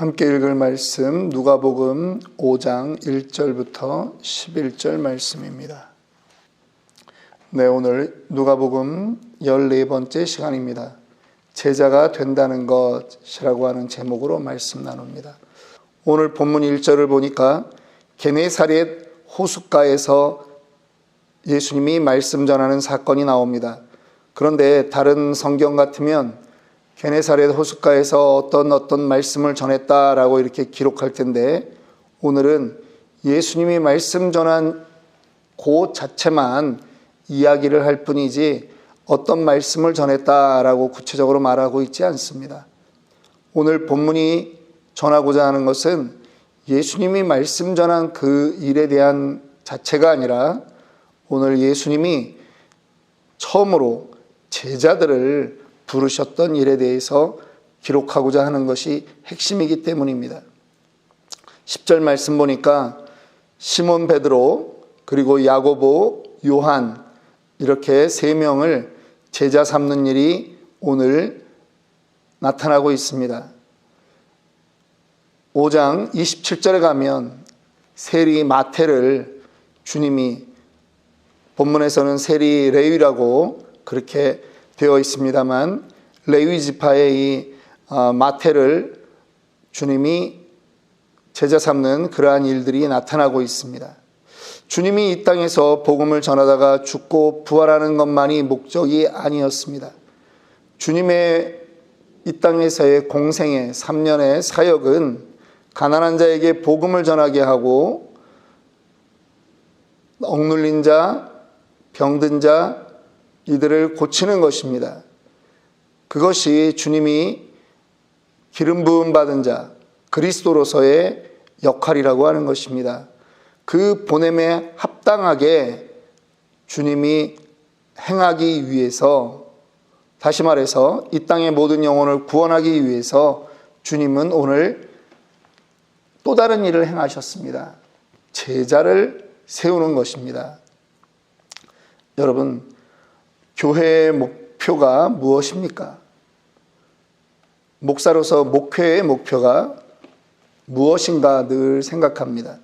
함께 읽을 말씀 누가복음 5장 1절부터 11절 말씀입니다. 네, 오늘 누가복음 14번째 시간입니다. 제자가 된다는 것이라고 하는 제목으로 말씀 나눕니다. 오늘 본문 1절을 보니까 게네사렛 호숫가에서 예수님이 말씀 전하는 사건이 나옵니다. 그런데 다른 성경 같으면 게네사렛 호숫가에서 어떤 말씀을 전했다라고 이렇게 기록할 텐데, 오늘은 예수님이 말씀 전한 그 자체만 이야기를 할 뿐이지 어떤 말씀을 전했다라고 구체적으로 말하고 있지 않습니다. 오늘 본문이 전하고자 하는 것은 예수님이 말씀 전한 그 일에 대한 자체가 아니라 오늘 예수님이 처음으로 제자들을 부르셨던 일에 대해서 기록하고자 하는 것이 핵심이기 때문입니다. 10절 말씀 보니까 시몬 베드로 그리고 야고보, 요한 이렇게 세 명을 제자 삼는 일이 오늘 나타나고 있습니다. 5장 27절에 가면 세리 마태를 주님이, 본문에서는 세리 레위라고 그렇게 되어 있습니다만, 레위 지파의 이 마태를 주님이 제자 삼는 그러한 일들이 나타나고 있습니다. 주님이 이 땅에서 복음을 전하다가 죽고 부활하는 것만이 목적이 아니었습니다. 주님의 이 땅에서의 공생의 3년의 사역은 가난한 자에게 복음을 전하게 하고 억눌린 자, 병든 자 이들을 고치는 것입니다. 그것이 주님이 기름 부음 받은 자 그리스도로서의 역할이라고 하는 것입니다. 그 보냄에 합당하게 주님이 행하기 위해서, 다시 말해서 이 땅의 모든 영혼을 구원하기 위해서 주님은 오늘 또 다른 일을 행하셨습니다. 제자를 세우는 것입니다. 여러분, 교회의 목표가 무엇입니까? 목사로서 목회의 목표가 무엇인가 늘 생각합니다.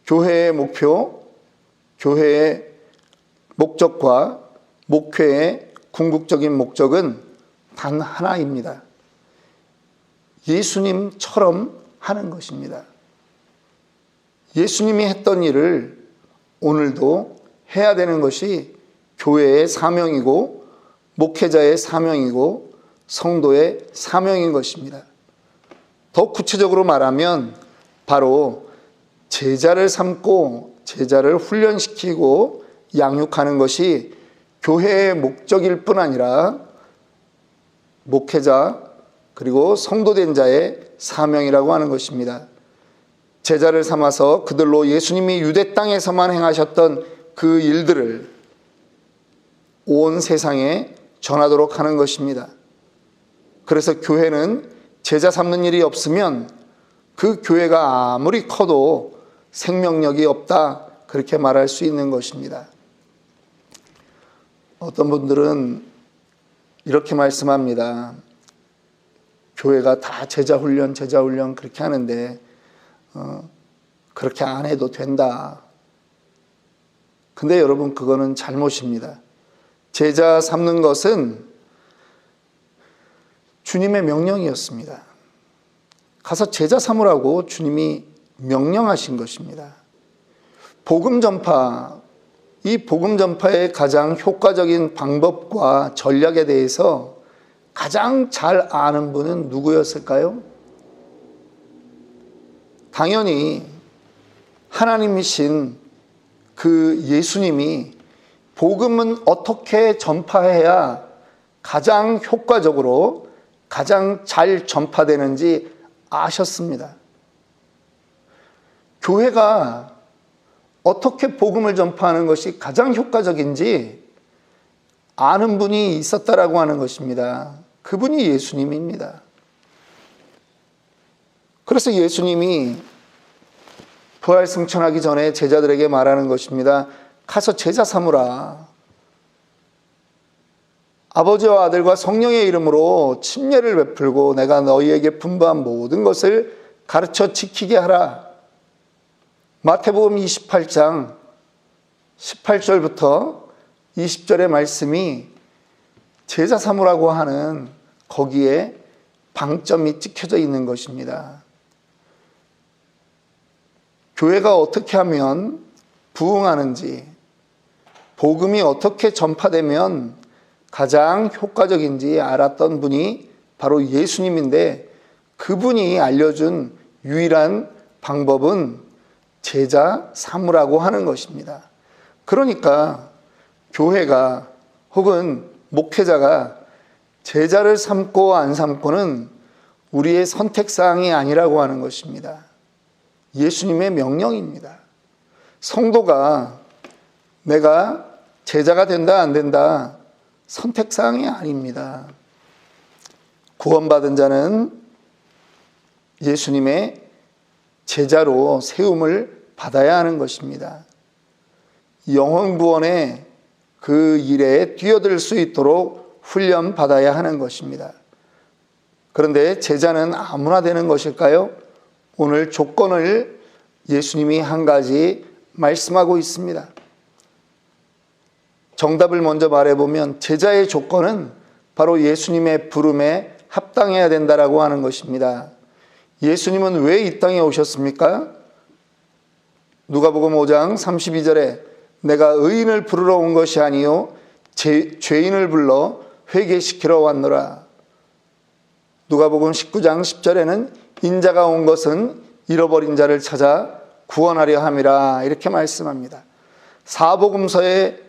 교회의 목표, 교회의 목적과 목회의 궁극적인 목적은 단 하나입니다. 예수님처럼 하는 것입니다. 예수님이 했던 일을 오늘도 해야 되는 것이 교회의 사명이고 목회자의 사명이고 성도의 사명인 것입니다. 더 구체적으로 말하면 바로 제자를 삼고 제자를 훈련시키고 양육하는 것이 교회의 목적일 뿐 아니라 목회자 그리고 성도된 자의 사명이라고 하는 것입니다. 제자를 삼아서 그들로 예수님이 유대 땅에서만 행하셨던 그 일들을 온 세상에 전하도록 하는 것입니다. 그래서 교회는 제자 삼는 일이 없으면 그 교회가 아무리 커도 생명력이 없다, 그렇게 말할 수 있는 것입니다. 어떤 분들은 이렇게 말씀합니다. 교회가 다 제자 훈련 그렇게 하는데 그렇게 안 해도 된다. 근데 여러분, 그거는 잘못입니다. 제자 삼는 것은 주님의 명령이었습니다. 가서 제자 삼으라고 주님이 명령하신 것입니다. 복음 전파, 이 복음 전파의 가장 효과적인 방법과 전략에 대해서 가장 잘 아는 분은 누구였을까요? 당연히 하나님이신 그 예수님이 복음은 어떻게 전파해야 가장 효과적으로 가장 잘 전파되는지 아셨습니다. 교회가 어떻게 복음을 전파하는 것이 가장 효과적인지 아는 분이 있었다라고 하는 것입니다. 그분이 예수님입니다. 그래서 예수님이 부활 승천하기 전에 제자들에게 말하는 것입니다. 가서 제자 삼으라. 아버지와 아들과 성령의 이름으로 침례를 베풀고 내가 너희에게 분부한 모든 것을 가르쳐 지키게 하라. 마태복음 28장 18절부터 20절의 말씀이 제자 삼으라고 하는 거기에 방점이 찍혀져 있는 것입니다. 교회가 어떻게 하면 부흥하는지, 복음이 어떻게 전파되면 가장 효과적인지 알았던 분이 바로 예수님인데, 그분이 알려준 유일한 방법은 제자 삼으라고 하는 것입니다. 그러니까 교회가 혹은 목회자가 제자를 삼고 안 삼고는 우리의 선택사항이 아니라고 하는 것입니다. 예수님의 명령입니다. 성도가 내가 제자가 된다 안 된다 선택사항이 아닙니다. 구원받은 자는 예수님의 제자로 세움을 받아야 하는 것입니다. 영혼구원의 그 일에 뛰어들 수 있도록 훈련받아야 하는 것입니다. 그런데 제자는 아무나 되는 것일까요? 오늘 조건을 예수님이 한 가지 말씀하고 있습니다. 정답을 먼저 말해보면 제자의 조건은 바로 예수님의 부름에 합당해야 된다라고 하는 것입니다. 예수님은 왜 이 땅에 오셨습니까? 누가복음 5장 32절에 내가 의인을 부르러 온 것이 아니요 죄인을 불러 회개시키러 왔노라. 누가복음 19장 10절에는 인자가 온 것은 잃어버린 자를 찾아 구원하려 함이라 이렇게 말씀합니다. 사복음서의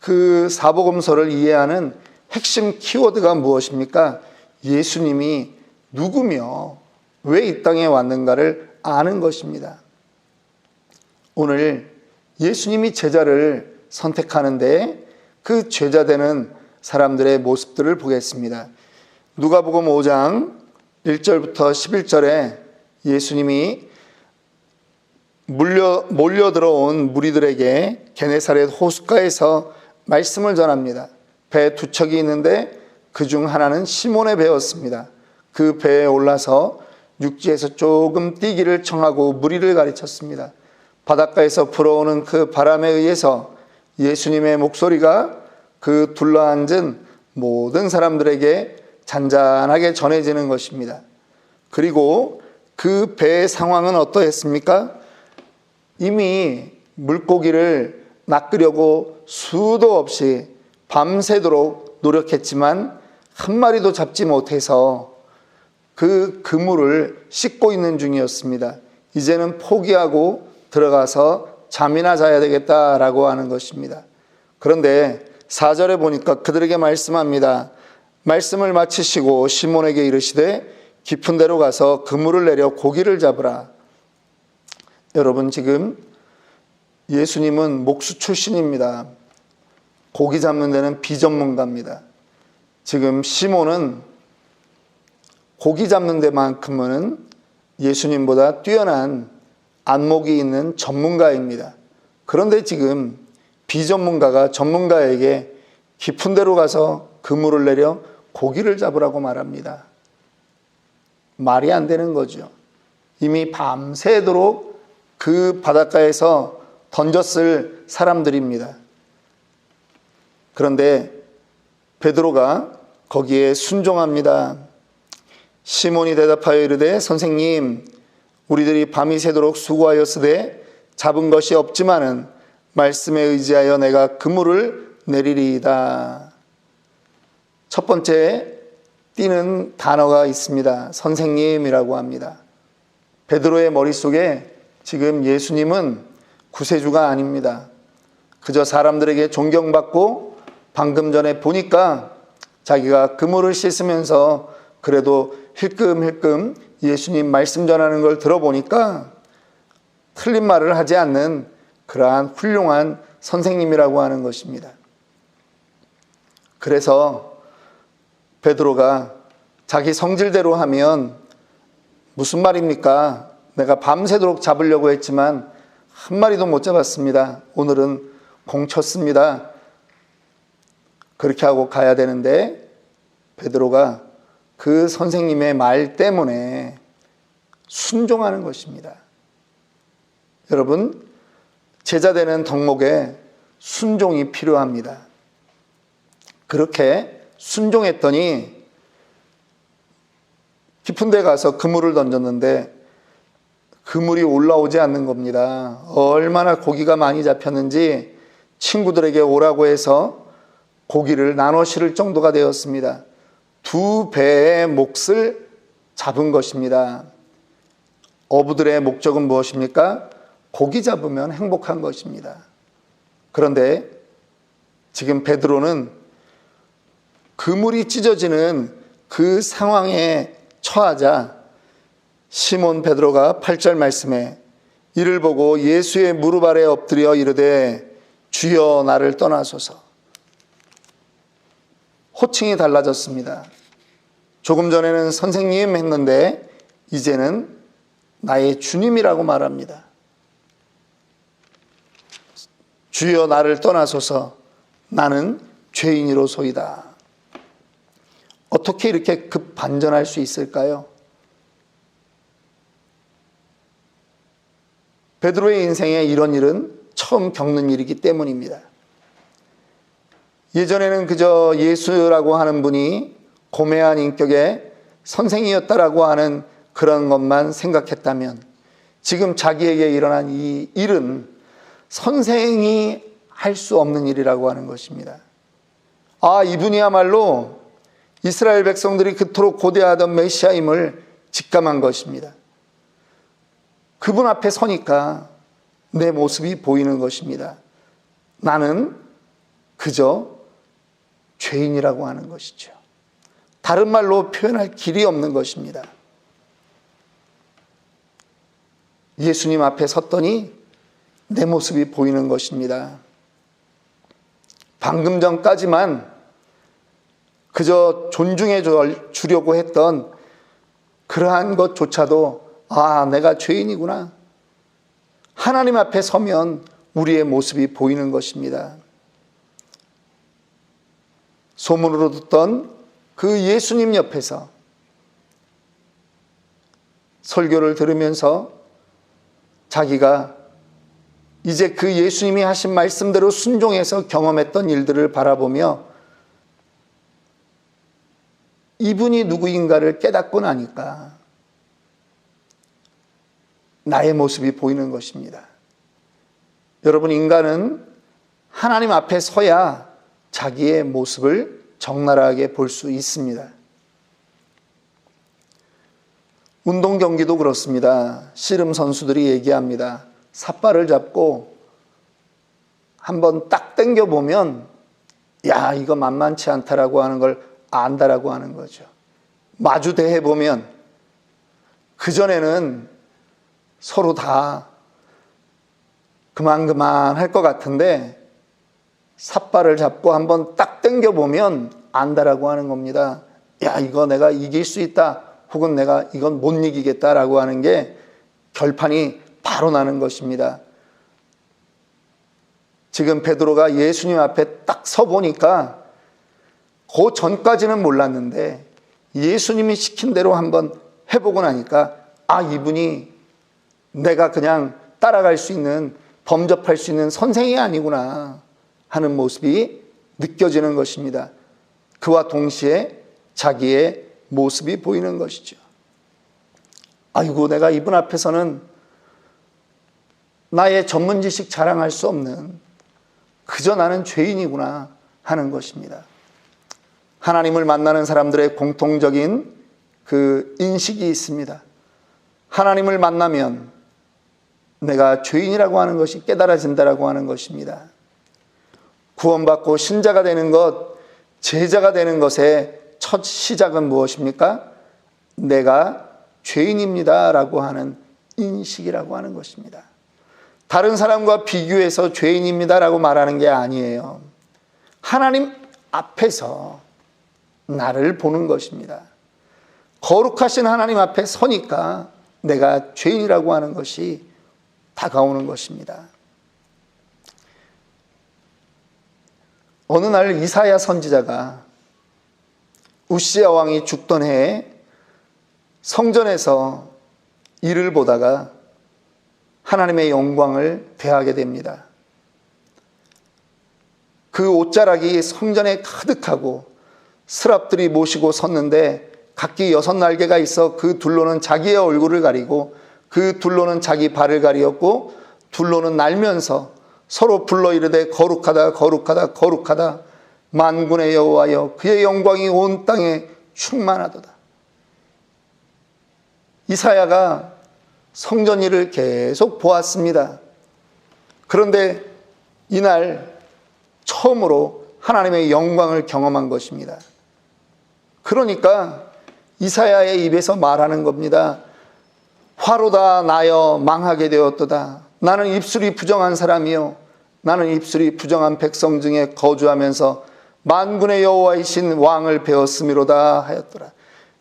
그 사복음서를 이해하는 핵심 키워드가 무엇입니까? 예수님이 누구며 왜 이 땅에 왔는가를 아는 것입니다. 오늘 예수님이 제자를 선택하는데 그 제자 되는 사람들의 모습들을 보겠습니다. 누가복음 5장 1절부터 11절에 예수님이 몰려 들어온 무리들에게 게네사렛 호숫가에서 말씀을 전합니다. 배 두 척이 있는데 그중 하나는 시몬의 배였습니다. 그 배에 올라서 육지에서 조금 뛰기를 청하고 무리를 가르쳤습니다. 바닷가에서 불어오는 그 바람에 의해서 예수님의 목소리가 그 둘러앉은 모든 사람들에게 잔잔하게 전해지는 것입니다. 그리고 그 배의 상황은 어떠했습니까? 이미 물고기를 낚으려고 수도 없이 밤새도록 노력했지만 한 마리도 잡지 못해서 그 그물을 씻고 있는 중이었습니다. 이제는 포기하고 들어가서 잠이나 자야 되겠다라고 하는 것입니다. 그런데 4절에 보니까 그들에게 말씀합니다. 말씀을 마치시고 시몬에게 이르시되 깊은 데로 가서 그물을 내려 고기를 잡으라. 여러분, 지금 예수님은 목수 출신입니다. 고기 잡는 데는 비전문가입니다. 지금 시몬은 고기 잡는 데만큼은 예수님보다 뛰어난 안목이 있는 전문가입니다. 그런데 지금 비전문가가 전문가에게 깊은 데로 가서 그물을 내려 고기를 잡으라고 말합니다. 말이 안 되는 거죠. 이미 밤새도록 그 바닷가에서 던졌을 사람들입니다. 그런데 베드로가 거기에 순종합니다. 시몬이 대답하여 이르되 선생님, 우리들이 밤이 새도록 수고하였으되 잡은 것이 없지만은 말씀에 의지하여 내가 그물을 내리리이다. 첫 번째 띄는 단어가 있습니다. 선생님이라고 합니다. 베드로의 머릿속에 지금 예수님은 구세주가 아닙니다. 그저 사람들에게 존경받고 방금 전에 보니까 자기가 그물을 씻으면서 그래도 힐끔힐끔 예수님 말씀 전하는 걸 들어보니까 틀린 말을 하지 않는 그러한 훌륭한 선생님이라고 하는 것입니다. 그래서 베드로가 자기 성질대로 하면 무슨 말입니까? 내가 밤새도록 잡으려고 했지만 한 마리도 못 잡았습니다. 오늘은 공쳤습니다. 그렇게 하고 가야 되는데 베드로가 그 선생님의 말 때문에 순종하는 것입니다. 여러분, 제자 되는 덕목에 순종이 필요합니다. 그렇게 순종했더니 깊은 데 가서 그물을 던졌는데 그물이 올라오지 않는 겁니다. 얼마나 고기가 많이 잡혔는지 친구들에게 오라고 해서 고기를 나눠 실을 정도가 되었습니다. 2배의 몫을 잡은 것입니다. 어부들의 목적은 무엇입니까? 고기 잡으면 행복한 것입니다. 그런데 지금 베드로는 그물이 찢어지는 그 상황에 처하자 시몬 베드로가 8절 말씀에 이를 보고 예수의 무릎 아래 엎드려 이르되 주여 나를 떠나소서. 호칭이 달라졌습니다. 조금 전에는 선생님 했는데 이제는 나의 주님이라고 말합니다. 주여 나를 떠나소서. 나는 죄인이로소이다. 어떻게 이렇게 급반전할 수 있을까요? 베드로의 인생에 이런 일은 처음 겪는 일이기 때문입니다. 예전에는 그저 예수라고 하는 분이 고매한 인격의 선생이었다라고 하는 그런 것만 생각했다면 지금 자기에게 일어난 이 일은 선생이 할 수 없는 일이라고 하는 것입니다. 아, 이분이야말로 이스라엘 백성들이 그토록 고대하던 메시아임을 직감한 것입니다. 그분 앞에 서니까 내 모습이 보이는 것입니다. 나는 그저 죄인이라고 하는 것이죠. 다른 말로 표현할 길이 없는 것입니다. 예수님 앞에 섰더니 내 모습이 보이는 것입니다. 방금 전까지만 그저 존중해 주려고 했던 그러한 것조차도 아, 내가 죄인이구나. 하나님 앞에 서면 우리의 모습이 보이는 것입니다. 소문으로 듣던 그 예수님 옆에서 설교를 들으면서 자기가 이제 그 예수님이 하신 말씀대로 순종해서 경험했던 일들을 바라보며 이분이 누구인가를 깨닫고 나니까 나의 모습이 보이는 것입니다. 여러분, 인간은 하나님 앞에 서야 자기의 모습을 적나라하게 볼 수 있습니다. 운동 경기도 그렇습니다. 씨름 선수들이 얘기합니다. 삿발을 잡고 한번 딱 당겨보면 야, 이거 만만치 않다라고 하는 걸 안다라고 하는 거죠. 마주 대해보면 그전에는 서로 다 그만 할 것 같은데 삿발을 잡고 한번 딱 당겨보면 안다라고 하는 겁니다. 야, 이거 내가 이길 수 있다. 혹은 내가 이건 못 이기겠다라고 하는 게 결판이 바로 나는 것입니다. 지금 베드로가 예수님 앞에 딱 서보니까 그 전까지는 몰랐는데 예수님이 시킨 대로 한번 해보고 나니까 아, 이분이 내가 그냥 따라갈 수 있는, 범접할 수 있는 선생이 아니구나 하는 모습이 느껴지는 것입니다. 그와 동시에 자기의 모습이 보이는 것이죠. 아이고, 내가 이분 앞에서는 나의 전문 지식 자랑할 수 없는 그저 나는 죄인이구나 하는 것입니다. 하나님을 만나는 사람들의 공통적인 그 인식이 있습니다. 하나님을 만나면 내가 죄인이라고 하는 것이 깨달아진다라고 하는 것입니다. 구원받고 신자가 되는 것, 제자가 되는 것의 첫 시작은 무엇입니까? 내가 죄인입니다라고 하는 인식이라고 하는 것입니다. 다른 사람과 비교해서 죄인입니다라고 말하는 게 아니에요. 하나님 앞에서 나를 보는 것입니다. 거룩하신 하나님 앞에 서니까 내가 죄인이라고 하는 것이 다가오는 것입니다. 어느 날 이사야 선지자가 우시야 왕이 죽던 해에 성전에서 일을 보다가 하나님의 영광을 대하게 됩니다. 그 옷자락이 성전에 가득하고 스랍들이 모시고 섰는데 각기 6날개가 있어 그 둘로는 자기의 얼굴을 가리고 그 둘로는 자기 발을 가리었고 둘로는 날면서 서로 불러 이르되 거룩하다 거룩하다 거룩하다 만군의 여호와여 그의 영광이 온 땅에 충만하도다. 이사야가 성전 일을 계속 보았습니다. 그런데 이날 처음으로 하나님의 영광을 경험한 것입니다. 그러니까 이사야의 입에서 말하는 겁니다. 화로다 나여 망하게 되었도다. 나는 입술이 부정한 사람이요 나는 입술이 부정한 백성 중에 거주하면서 만군의 여호와이신 왕을 배웠음이로다 하였더라.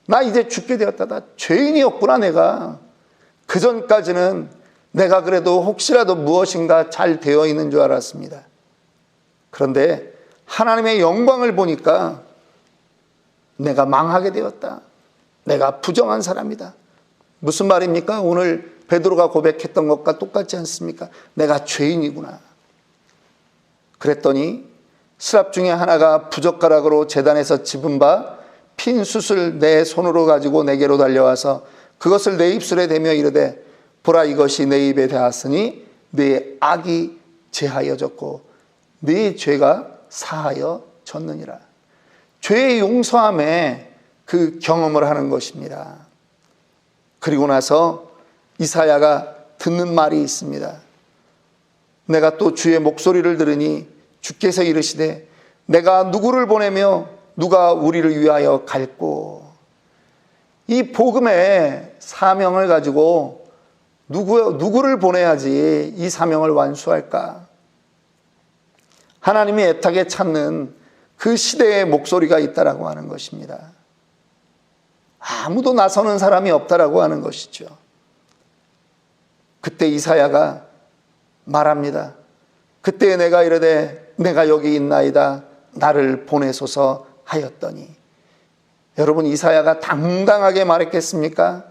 나 이제 죽게 되었다. 나 죄인이었구나. 내가 그전까지는 내가 그래도 혹시라도 무엇인가 잘 되어 있는 줄 알았습니다. 그런데 하나님의 영광을 보니까 내가 망하게 되었다. 내가 부정한 사람이다. 무슨 말입니까? 오늘 베드로가 고백했던 것과 똑같지 않습니까? 내가 죄인이구나. 그랬더니 스랍 중에 하나가 부젓가락으로 제단에서 집은 바 핀 숯을 내 손으로 가지고 내게로 달려와서 그것을 내 입술에 대며 이르되 보라 이것이 내 입에 닿았으니 네 악이 제하여졌고 네 죄가 사하여졌느니라. 죄의 용서함에 그 경험을 하는 것입니다. 그리고 나서 이사야가 듣는 말이 있습니다. 내가 또 주의 목소리를 들으니 주께서 이르시되 내가 누구를 보내며 누가 우리를 위하여 갈꼬. 이 복음의 사명을 가지고 누구를 보내야지 이 사명을 완수할까? 하나님이 애타게 찾는 그 시대의 목소리가 있다라고 하는 것입니다. 아무도 나서는 사람이 없다라고 하는 것이죠. 그때 이사야가 말합니다. 그때 내가 이르되 내가 여기 있나이다 나를 보내소서 하였더니. 여러분, 이사야가 당당하게 말했겠습니까?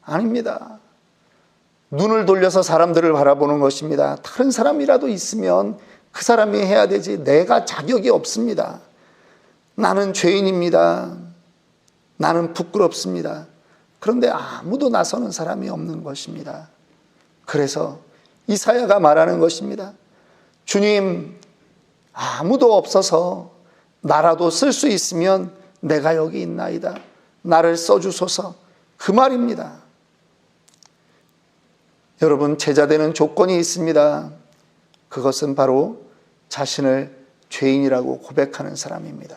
아닙니다. 눈을 돌려서 사람들을 바라보는 것입니다. 다른 사람이라도 있으면 그 사람이 해야 되지 내가 자격이 없습니다. 나는 죄인입니다. 나는 부끄럽습니다. 그런데 아무도 나서는 사람이 없는 것입니다. 그래서 이사야가 말하는 것입니다. 주님, 아무도 없어서 나라도 쓸 수 있으면 내가 여기 있나이다. 나를 써주소서. 그 말입니다. 여러분, 제자 되는 조건이 있습니다. 그것은 바로 자신을 죄인이라고 고백하는 사람입니다.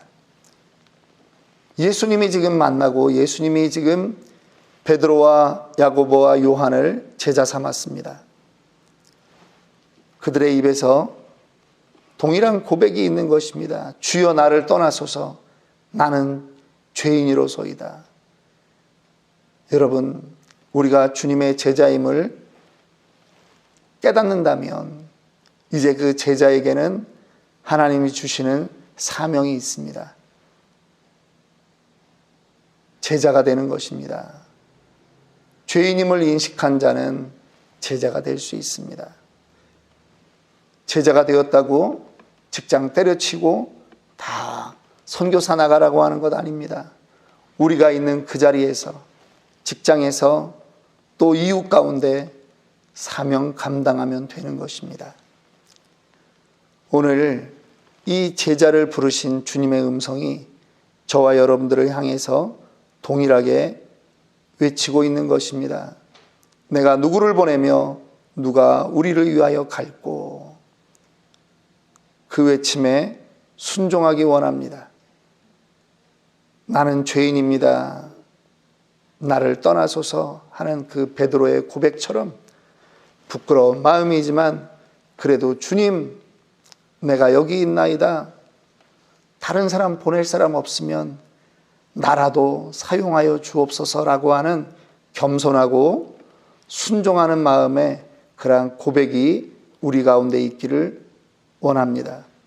예수님이 지금 만나고 예수님이 지금 베드로와 야고보와 요한을 제자 삼았습니다. 그들의 입에서 동일한 고백이 있는 것입니다. 주여 나를 떠나소서 나는 죄인이로소이다. 여러분, 우리가 주님의 제자임을 깨닫는다면 이제 그 제자에게는 하나님이 주시는 사명이 있습니다. 제자가 되는 것입니다. 죄인임을 인식한 자는 제자가 될 수 있습니다. 제자가 되었다고 직장 때려치고 다 선교사 나가라고 하는 것 아닙니다. 우리가 있는 그 자리에서, 직장에서, 또 이웃 가운데 사명 감당하면 되는 것입니다. 오늘 이 제자를 부르신 주님의 음성이 저와 여러분들을 향해서 동일하게 외치고 있는 것입니다. 내가 누구를 보내며 누가 우리를 위하여 갈꼬. 그 외침에 순종하기 원합니다. 나는 죄인입니다. 나를 떠나소서 하는 그 베드로의 고백처럼 부끄러운 마음이지만 그래도 주님, 내가 여기 있나이다. 다른 사람 보낼 사람 없으면 나라도 사용하여 주옵소서라고 하는 겸손하고 순종하는 마음에 그러한 고백이 우리 가운데 있기를 원합니다.